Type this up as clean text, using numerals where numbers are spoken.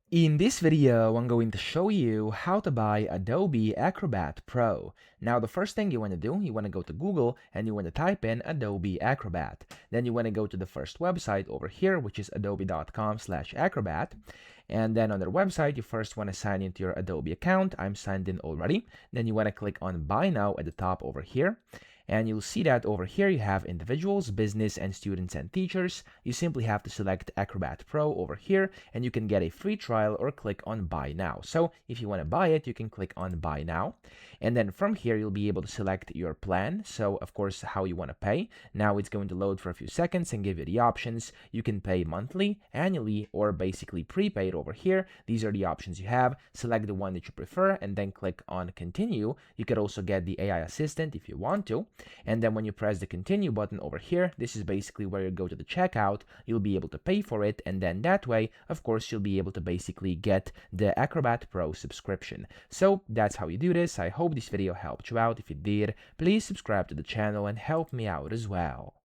In this video, I'm going to show you how to buy Adobe Acrobat Pro. Now, the first thing you want to do, you want to go to Google and you want to type in Adobe Acrobat. Then you want to go to the first website over here, which is adobe.com/acrobat. And then on their website, you first want to sign into your Adobe account. I'm signed in already. Then you want to click on Buy Now at the top over here. And you'll see that over here you have individuals, business, and students and teachers. You simply have to select Acrobat Pro over here and you can get a free trial or click on Buy Now. So if you want to buy it, you can click on Buy Now. And then from here, you'll be able to select your plan. So of course, how you want to pay. Now it's going to load for a few seconds and give you the options. You can pay monthly, annually, or basically prepaid over here. These are the options you have. Select the one that you prefer and then click on Continue. You could also get the AI assistant if you want to. And then when you press the continue button over here, this is basically where you go to the checkout. You'll be able to pay for it. And then that way, of course, you'll be able to basically get the Acrobat Pro subscription. So that's how you do this. I hope this video helped you out. If it did, please subscribe to the channel and help me out as well.